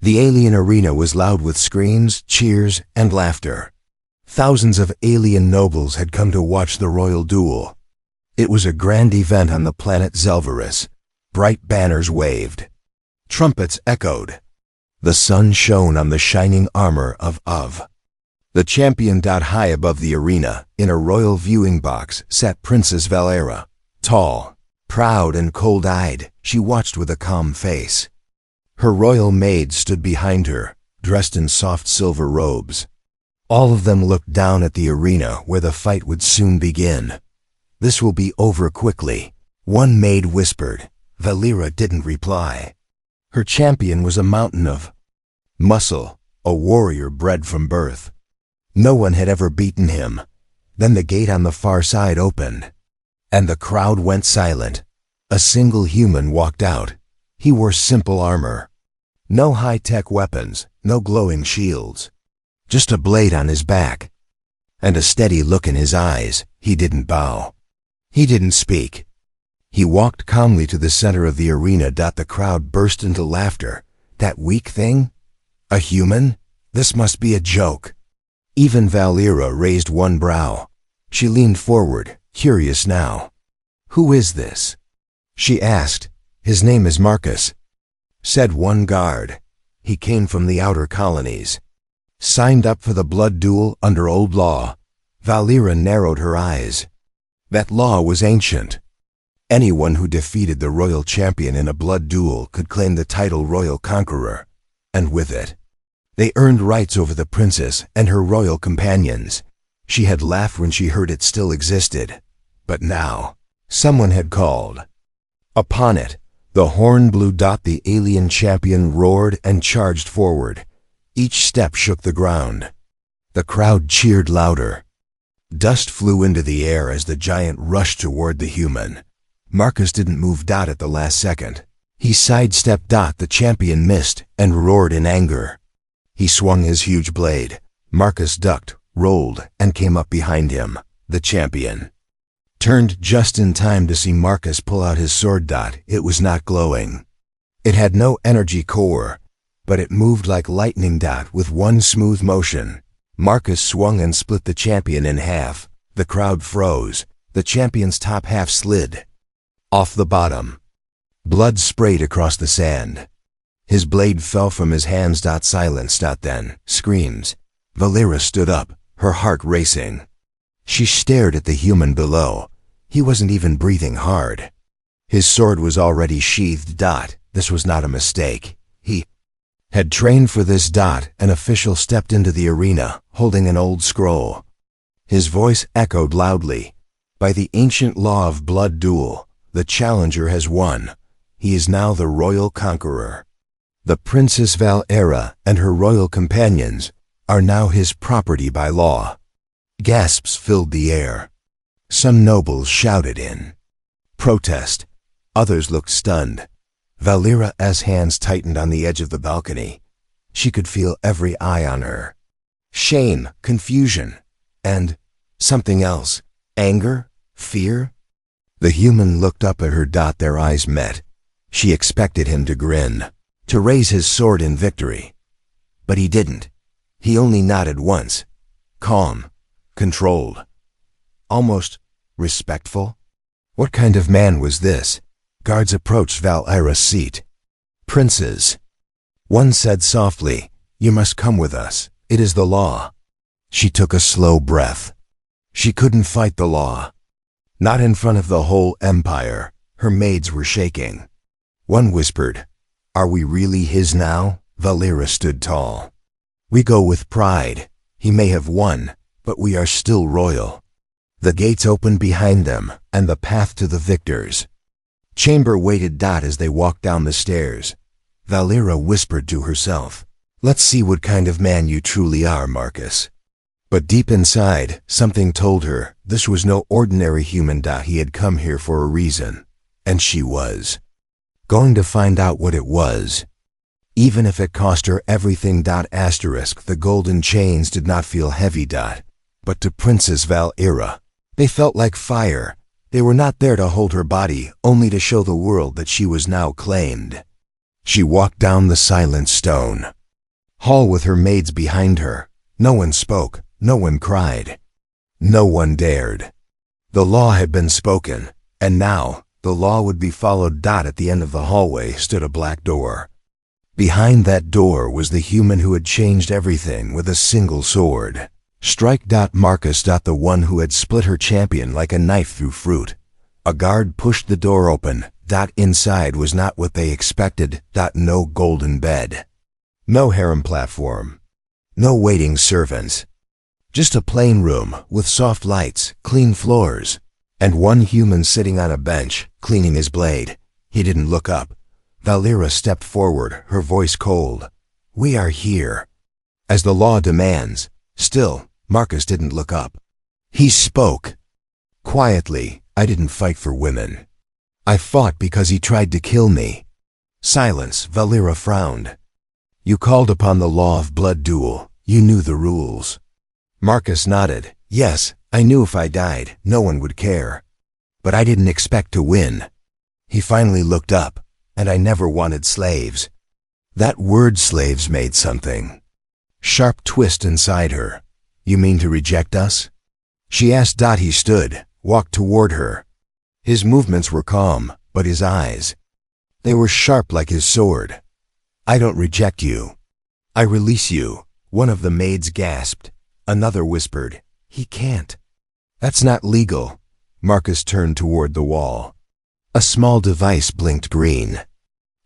The alien arena was loud with screams, cheers, and laughter. Thousands of alien nobles had come to watch the royal duel. It was a grand event on the planet Zelvarus. Bright banners waved. Trumpets echoed. The sun shone on the shining armor of. The champion. High above the arena, in a royal viewing box, sat Princess Valera. Tall, proud, and cold-eyed, she watched with a calm face. Her royal maids stood behind her, dressed in soft silver robes. All of them looked down at the arena where the fight would soon begin. "This will be over quickly," one maid whispered. Valera didn't reply. Her champion was a mountain of muscle, a warrior bred from birth. No one had ever beaten him. Then the gate on the far side opened, and the crowd went silent. A single human walked out. He wore simple armor. No high-tech weapons, no glowing shields. Just a blade on his back, and a steady look in his eyes. He didn't bow. He didn't speak. He walked calmly to the center of the arena. The crowd burst into laughter. That weak thing? A human? This must be a joke. Even Valera raised one brow. She leaned forward, curious now. "Who is this?" she asked. "His name is Marcus," said one guard. "He came from the outer colonies. Signed up for the blood duel under old law." Valera narrowed her eyes. That law was ancient. Anyone who defeated the royal champion in a blood duel could claim the title Royal Conqueror, and with it, they earned rights over the princess and her royal companions. She had laughed when she heard it still existed. But now, someone had called. Upon it, the horn blew. The alien champion roared and charged forward. Each step shook the ground. The crowd cheered louder. Dust flew into the air as the giant rushed toward the human. Marcus didn't move. At the last second, he sidestepped. The champion missed and roared in anger. He swung his huge blade. Marcus ducked, rolled, and came up behind him. The champion turned just in time to see Marcus pull out his sword. It was not glowing. It had no energy core, but it moved like lightning. With one smooth motion, Marcus swung and split the champion in half. The crowd froze. The champion's top half slid off the bottom. Blood sprayed across the sand. His blade fell from his hands. Silence. Then, screams. Valera stood up, her heart racing. She stared at the human below. He wasn't even breathing hard. His sword was already sheathed. This was not a mistake. He had trained for this. An official stepped into the arena, holding an old scroll. His voice echoed loudly. "By the ancient law of blood duel, the challenger has won. He is now the royal conqueror. The Princess Valera and her royal companions are now his property by law." Gasps filled the air. Some nobles shouted in protest. Others looked stunned. Valera's hands tightened on the edge of the balcony. She could feel every eye on her. Shame, confusion, and something else. Anger? Fear? The human looked up at her. Their eyes met. She expected him to grin, to raise his sword in victory. But he didn't. He only nodded once. Calm, controlled, almost respectful. What kind of man was this? Guards approached Valera's seat. "Princes," one said softly, "you must come with us. It is the law." She took a slow breath. She couldn't fight the law. Not in front of the whole empire. Her maids were shaking. One whispered, "Are we really his now?" Valera stood tall. "We go with pride. He may have won, but we are still royal." The gates opened behind them, and the path to the victors. Chamber waited. As they walked down the stairs, Valera whispered to herself, "Let's see what kind of man you truly are, Marcus." But deep inside, something told her this was no ordinary human. He had come here for a reason, and she was going to find out what it was, even if it cost her everything. The golden chains did not feel heavy. But to Princess Valera, they felt like fire. They were not there to hold her body, only to show the world that she was now claimed. She walked down the silent stone hall with her maids behind her. No one spoke, no one cried, no one dared. The law had been spoken, and now the law would be followed. At the end of the hallway stood a black door. Behind that door was the human who had changed everything with a single sword. Strike. Marcus. The one who had split her champion like a knife through fruit. A guard pushed the door open. Inside was not what they expected. No golden bed. No harem platform. No waiting servants. Just a plain room with soft lights, clean floors, and one human sitting on a bench, cleaning his blade. He didn't look up. Valera stepped forward, her voice cold. "We are here, as the law demands." Still, Marcus didn't look up. He spoke. Quietly. "I didn't fight for women. I fought because he tried to kill me." Silence. Valera frowned. "You called upon the law of blood duel. You knew the rules." Marcus nodded. "Yes, I knew if I died, no one would care. But I didn't expect to win." He finally looked up. "And I never wanted slaves." That word slaves made something. Sharp twist inside her. "You mean to reject us?" She asked. He stood, walked toward her. His movements were calm, but his eyes, they were sharp like his sword. "I don't reject you. I release you." One of the maids gasped. Another whispered, "He can't." "That's not legal." Marcus turned toward the wall. A small device blinked green.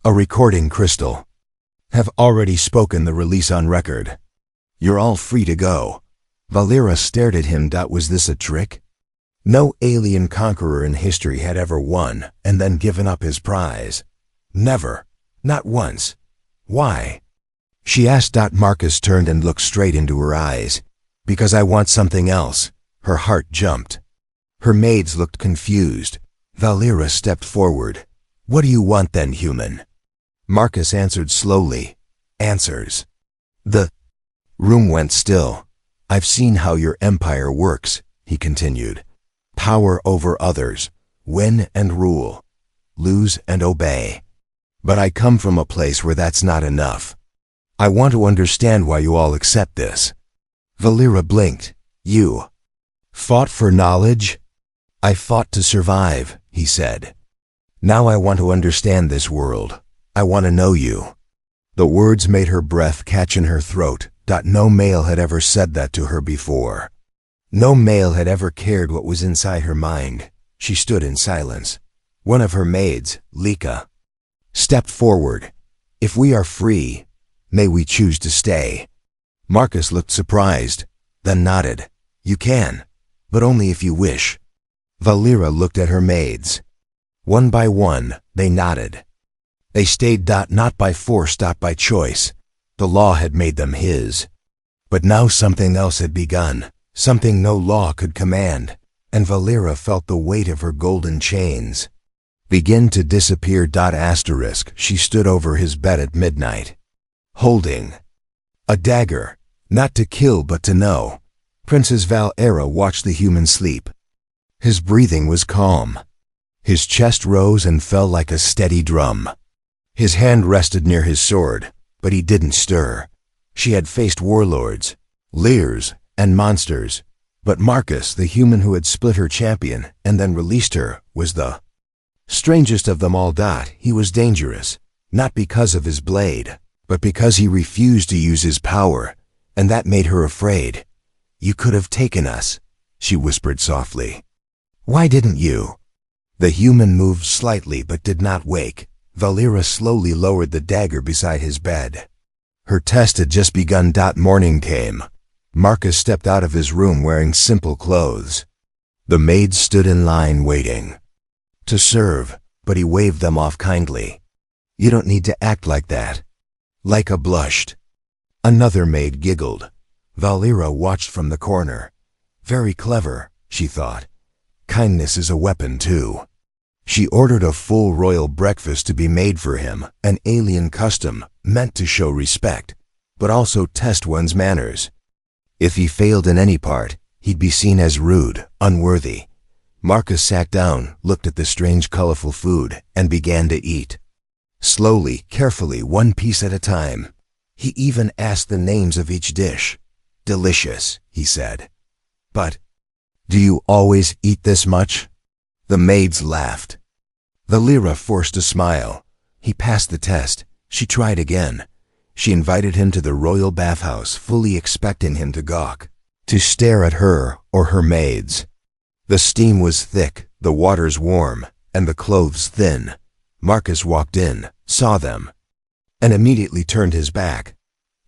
A recording crystal. "Have already spoken. The release on record. You're all free to go." Valera stared at him. Was this a trick? No alien conqueror in history had ever won and then given up his prize. Never. Not once. Why? She asked. Marcus turned and looked straight into her eyes. "Because I want something else." Her heart jumped. Her maids looked confused. Valera stepped forward. "What do you want then, human?" Marcus answered slowly. "Answers." The room went still. "I've seen how your empire works," he continued. "Power over others. Win and rule. Lose and obey. But I come from a place where that's not enough. I want to understand why you all accept this." Valera blinked. "You fought for knowledge?" "I fought to survive," he said. "Now I want to understand this world. I want to know you." The words made her breath catch in her throat. No male had ever said that to her before. No male had ever cared what was inside her mind. She stood in silence. One of her maids, Lika, stepped forward. "If we are free, may we choose to stay." Marcus looked surprised, then nodded. "You can, but only if you wish." Valera looked at her maids. One by one, they nodded. They stayed. Not by force, by choice. The law had made them his. But now something else had begun, something no law could command, and Valera felt the weight of her golden chains begin to disappear. She stood over his bed at midnight, holding a dagger, not to kill but to know. Princess Valera watched the human sleep. His breathing was calm. His chest rose and fell like a steady drum. His hand rested near his sword, but he didn't stir. She had faced warlords, leers, and monsters, but Marcus, the human who had split her champion and then released her, was the strangest of them all. He was dangerous, not because of his blade, but because he refused to use his power, and that made her afraid. "You could have taken us," she whispered softly. "Why didn't you?" The human moved slightly but did not wake. Valera slowly lowered the dagger beside his bed. Her test had just begun. Morning came. Marcus stepped out of his room wearing simple clothes. The maids stood in line waiting to serve, but he waved them off kindly. "You don't need to act like that." Lika blushed. Another maid giggled. Valera watched from the corner. Very clever, she thought. Kindness is a weapon too. She ordered a full royal breakfast to be made for him, an alien custom meant to show respect, but also test one's manners. If he failed in any part, he'd be seen as rude, unworthy. Marcus sat down, looked at the strange colorful food, and began to eat. Slowly, carefully, one piece at a time. He even asked the names of each dish. "Delicious," he said. "But, do you always eat this much?" The maids laughed. Valera forced a smile. He passed the test. She tried again. She invited him to the royal bathhouse, fully expecting him to gawk, to stare at her or her maids. The steam was thick, the waters warm, and the clothes thin. Marcus walked in, saw them, and immediately turned his back.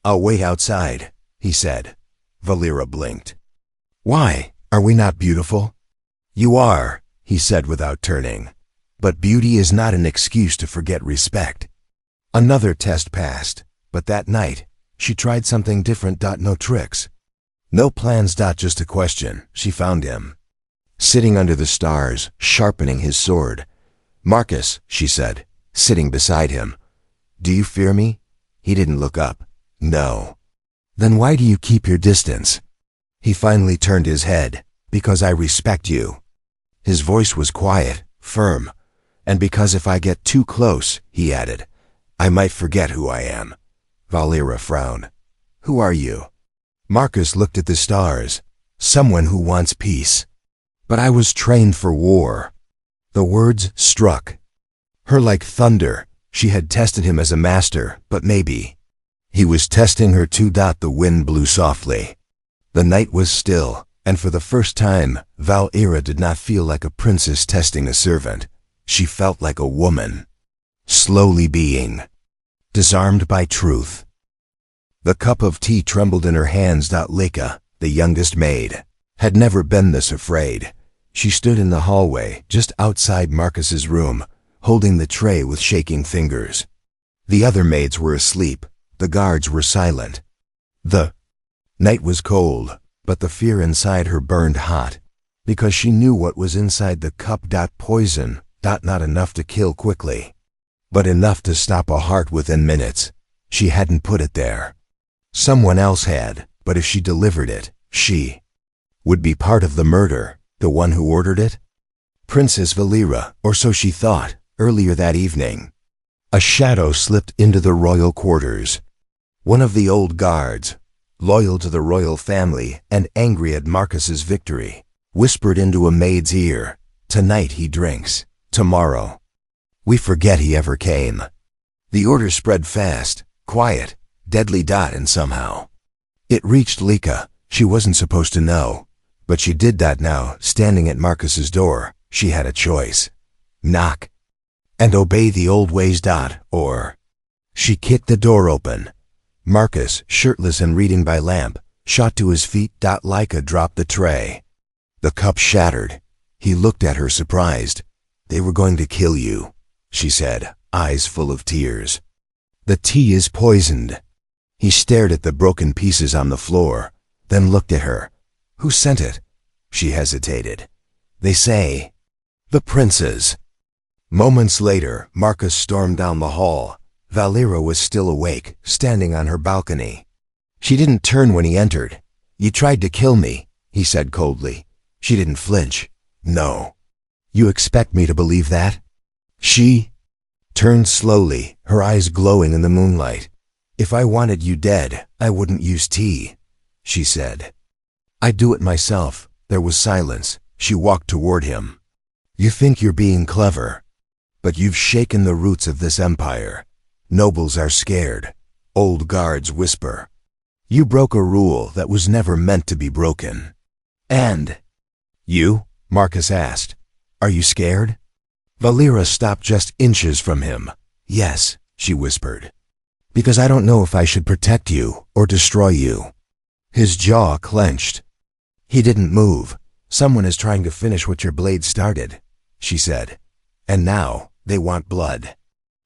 "I'll wait outside," he said. Valera blinked. "Why? Are we not beautiful?" "You are," he said without turning. "But beauty is not an excuse to forget respect." Another test passed, but that night, she tried something different. No tricks. No plans. Just a question. She found him, sitting under the stars, sharpening his sword. "Marcus," she said, sitting beside him. "Do you fear me?" He didn't look up. "No." "Then why do you keep your distance?" He finally turned his head. "Because I respect you." His voice was quiet, firm. "And because if I get too close," he added, "I might forget who I am." Valera frowned. "Who are you?" Marcus looked at the stars. "Someone who wants peace." "But I was trained for war." The words struck her like thunder. She had tested him as a master, but maybe he was testing her too. The wind blew softly. The night was still, and for the first time, Valera did not feel like a princess testing a servant. She felt like a woman, slowly being disarmed by truth. The cup of tea trembled in her hands. Leka, the youngest maid, had never been this afraid. She stood in the hallway, just outside Marcus's room, holding the tray with shaking fingers. The other maids were asleep. The guards were silent. The night was cold, but the fear inside her burned hot, because she knew what was inside the cup. Poison. Not enough to kill quickly, but enough to stop a heart within minutes. She hadn't put it there. Someone else had, but if she delivered it, she would be part of the murder, the one who ordered it. Princess Valera, or so she thought, earlier that evening. A shadow slipped into the royal quarters. One of the old guards, loyal to the royal family and angry at Marcus's victory, whispered into a maid's ear, "Tonight he drinks. Tomorrow we forget he ever came." The order spread fast, quiet, deadly. And somehow it reached Leka. She wasn't supposed to know, but she did. Now, standing at Marcus's door, she had a choice: knock and obey the old ways. Or she kicked the door open. Marcus, shirtless and reading by lamp, shot to his feet. Leka dropped the tray. The cup shattered. He looked at her, surprised. "They were going to kill you," she said, eyes full of tears. "The tea is poisoned." He stared at the broken pieces on the floor, then looked at her. "Who sent it?" She hesitated. "They say the princes." Moments later, Marcus stormed down the hall. Valera was still awake, standing on her balcony. She didn't turn when he entered. "You tried to kill me," he said coldly. She didn't flinch. "No." "You expect me to believe that?" She turned slowly, her eyes glowing in the moonlight. "If I wanted you dead, I wouldn't use tea," she said. "I'd do it myself." There was silence. She walked toward him. "You think you're being clever, but you've shaken the roots of this empire. Nobles are scared. Old guards whisper. You broke a rule that was never meant to be broken." "And you?" Marcus asked. "Are you scared?" Valera stopped just inches from him. "Yes," she whispered. "Because I don't know if I should protect you or destroy you." His jaw clenched. He didn't move. "Someone is trying to finish what your blade started," she said. "And now they want blood."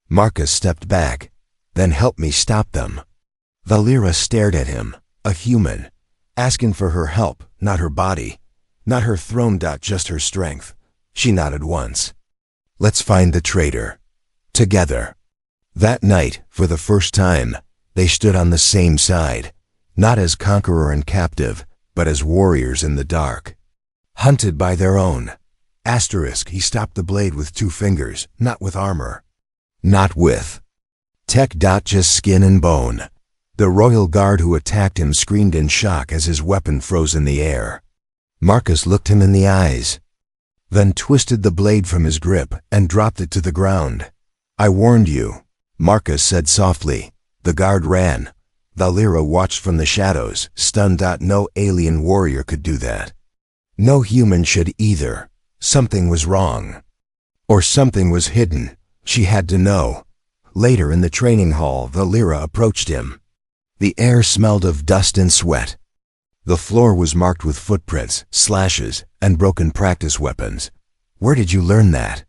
Marcus stepped back. "Then help me stop them." Valera stared at him, a human, asking for her help, not her body, not her throne. Just her strength. She nodded once. "Let's find the traitor. Together." That night, for the first time, they stood on the same side, not as conqueror and captive, but as warriors in the dark, hunted by their own. He stopped the blade with 2 fingers, not with armor. Not with tech. Just skin and bone. The royal guard who attacked him screamed in shock as his weapon froze in the air. Marcus looked him in the eyes, then twisted the blade from his grip and dropped it to the ground. I warned you, Marcus said softly. The guard ran. Valera watched from the shadows, stunned. No alien warrior could do that. No human should either. Something was wrong. Or something was hidden. She had to know. Later in the training hall, Valera approached him. The air smelled of dust and sweat. The floor was marked with footprints, slashes, and broken practice weapons. Where did you learn that?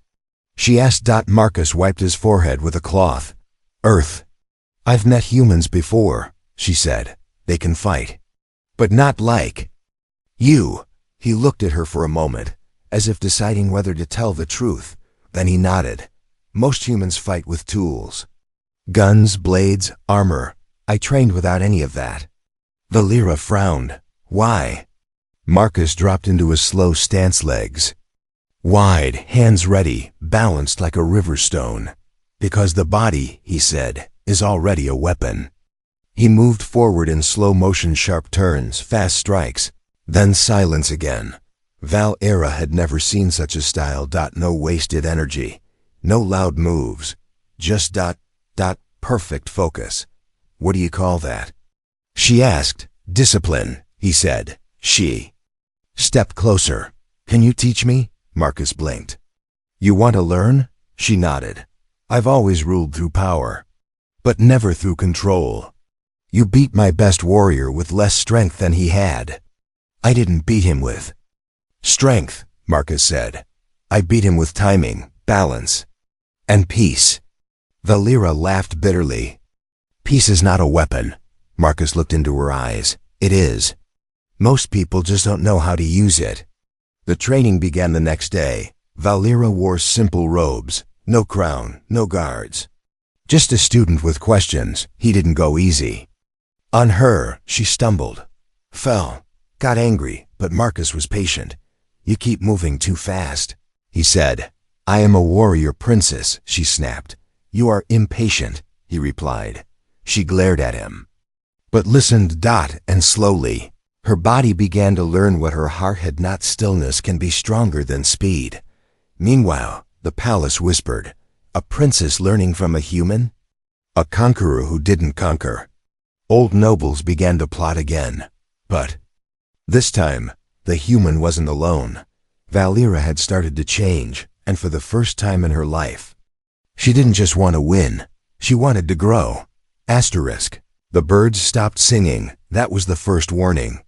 She asked. Marcus wiped his forehead with a cloth. Earth. I've met humans before, she said. They can fight. But not like you. He looked at her for a moment, as if deciding whether to tell the truth. Then he nodded. Most humans fight with tools. Guns, blades, armor. I trained without any of that. Valera frowned. Why? Marcus dropped into his slow stance, legs wide, hands ready, balanced like a river stone. Because the body, he said, is already a weapon. He moved forward in slow motion, sharp turns, fast strikes, then silence again. Valera had never seen such a style. No wasted energy, no loud moves, just perfect focus. What do you call that? She asked. Discipline, he said. She stepped closer. Can you teach me? Marcus blinked. You want to learn? She nodded. I've always ruled through power, but never through control. You beat my best warrior with less strength than he had. I didn't beat him with strength, Marcus said. I beat him with timing, balance, and peace. Valera laughed bitterly. Peace is not a weapon. Marcus looked into her eyes. It is. Most people just don't know how to use it. The training began the next day. Valera wore simple robes, no crown, no guards. Just a student with questions. He didn't go easy on her. She stumbled, fell, got angry, but Marcus was patient. You keep moving too fast, he said. I am a warrior princess, she snapped. You are impatient, he replied. She glared at him, but listened. And slowly, her body began to learn what her heart had not. Stillness can be stronger than speed. Meanwhile, the palace whispered. A princess learning from a human? A conqueror who didn't conquer. Old nobles began to plot again. But this time, the human wasn't alone. Valera had started to change, and for the first time in her life, she didn't just want to win. She wanted to grow. Asterisk. The birds stopped singing. That was the first warning.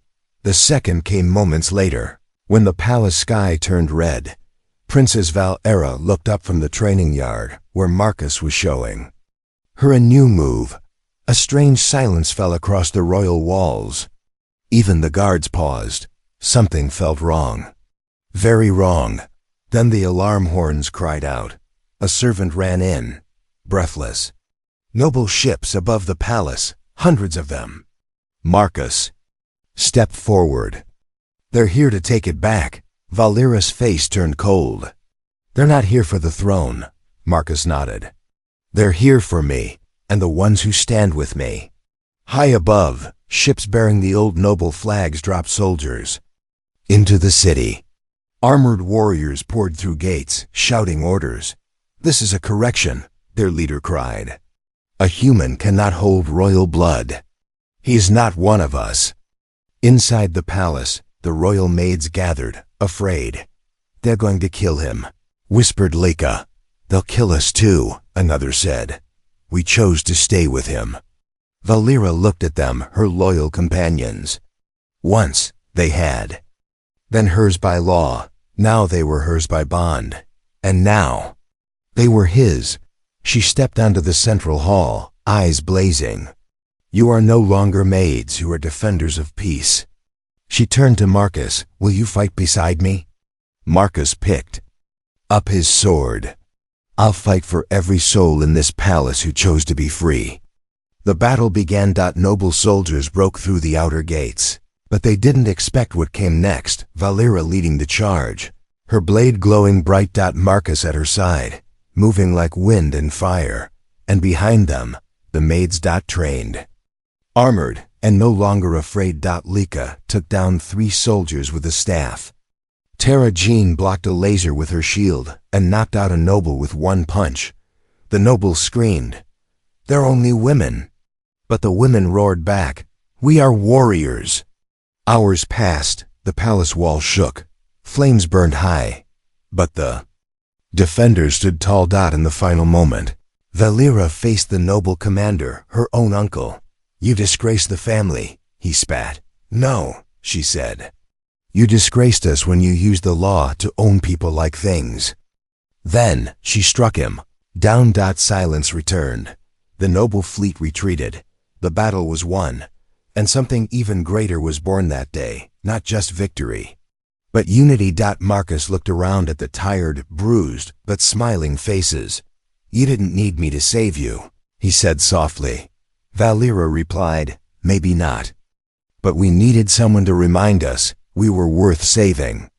The second came moments later, when the palace sky turned red. Princess Valera looked up from the training yard, where Marcus was showing her a new move. A strange silence fell across the royal walls. Even the guards paused. Something felt wrong. Very wrong. Then the alarm horns cried out. A servant ran in, breathless. Noble ships above the palace, hundreds of them. Marcus stepped forward. They're here to take it back. Valera's face turned cold. They're not here for the throne, Marcus nodded. They're here for me, and the ones who stand with me. High above, ships bearing the old noble flags dropped soldiers into the city. Armored warriors poured through gates, shouting orders. This is a correction, their leader cried. A human cannot hold royal blood. He is not one of us. Inside the palace, the royal maids gathered, afraid. They're going to kill him, whispered Leka. They'll kill us too, another said. We chose to stay with him. Valera looked at them, her loyal companions. Once, they had. Then hers by law. Now they were hers by bond. And now, they were his. She stepped onto the central hall, eyes blazing. You are no longer maids who are defenders of peace. She turned to Marcus. Will you fight beside me? Marcus picked up his sword. I'll fight for every soul in this palace who chose to be free. The battle began. Noble soldiers broke through the outer gates, but they didn't expect what came next. Valera leading the charge, her blade glowing bright. Marcus at her side. moving like wind and fire, and behind them, the maids. Trained, armored, and no longer afraid. Lika took down 3 soldiers with a staff. Tara Jean blocked a laser with her shield and knocked out a noble with 1 punch. The nobles screamed, "They're only women." But the women roared back, "We are warriors." Hours passed, the palace wall shook, flames burned high, but the defenders stood tall. In the final moment, Valera faced the noble commander, her own uncle. "You disgrace the family," he spat. "No," she said. "You disgraced us when you used the law to own people like things." Then she struck him. Down. Silence returned. The noble fleet retreated. The battle was won, and something even greater was born that day, not just victory, but unity. Marcus looked around at the tired, bruised, but smiling faces. "You didn't need me to save you," he said softly. Valera replied, "Maybe not. But we needed someone to remind us we were worth saving."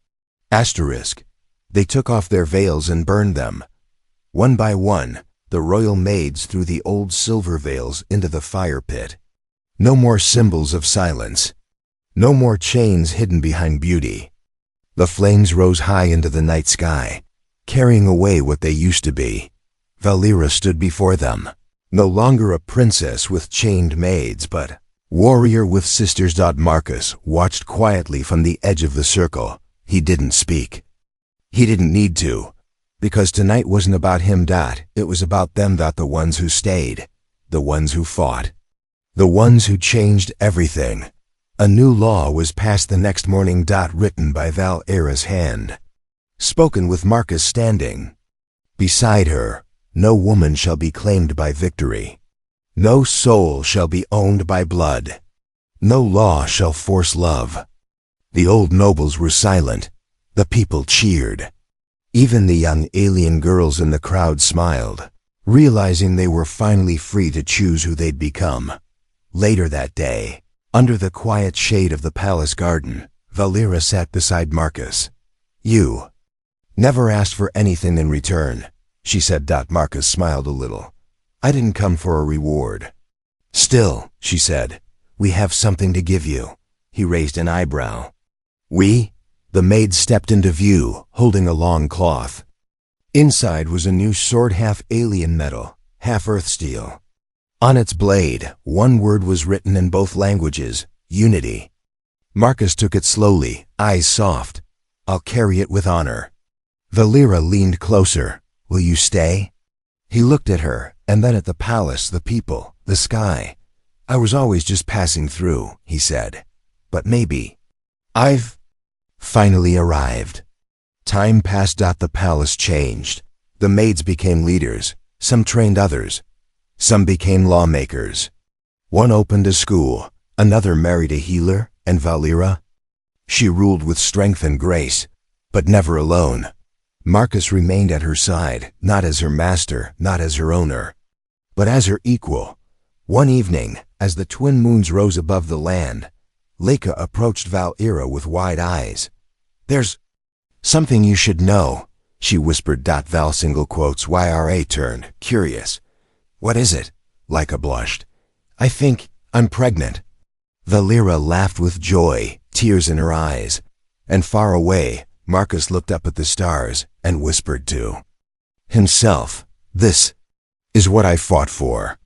Asterisk. They took off their veils and burned them. One by one, the royal maids threw the old silver veils into the fire pit. No more symbols of silence. No more chains hidden behind beauty. The flames rose high into the night sky, carrying away what they used to be. Valera stood before them, no longer a princess with chained maids, but warrior with sisters. Marcus watched quietly from the edge of the circle. He didn't speak. He didn't need to, because tonight wasn't about him. It was about them. The ones who stayed, the ones who fought, the ones who changed everything. A new law was passed the next morning. Written by Valera's hand, spoken with Marcus standing beside her. No woman shall be claimed by victory. No soul shall be owned by blood. No law shall force love. The old nobles were silent. The people cheered. Even the young alien girls in the crowd smiled, realizing they were finally free to choose who they'd become. Later that day, under the quiet shade of the palace garden, Valera sat beside Marcus. "You never asked for anything in return," she said. Marcus smiled a little. "I didn't come for a reward." "Still," she said, "we have something to give you." He raised an eyebrow. "We?" The maid stepped into view, holding a long cloth. Inside was a new sword, half alien metal, half earth steel. On its blade, 1 word was written in both languages: unity. Marcus took it slowly, eyes soft. "I'll carry it with honor." Valera leaned closer. "Will you stay?" He looked at her, and then at the palace, the people, the sky. "I was always just passing through," he said. "But maybe I've finally arrived." Time passed. The palace changed. The maids became leaders. Some trained others. Some became lawmakers. One opened a school. Another married a healer. And Valera? She ruled with strength and grace, but never alone. Marcus remained at her side, not as her master, not as her owner, but as her equal. One evening, as the twin moons rose above the land, Lika approached Valera with wide eyes. "There's something you should know," she whispered. Val single quotes YRA turned, curious. "What is it?" Lika blushed. "I think I'm pregnant." Valera laughed with joy, tears in her eyes. And far away, Marcus looked up at the stars and whispered to himself, "This is what I fought for."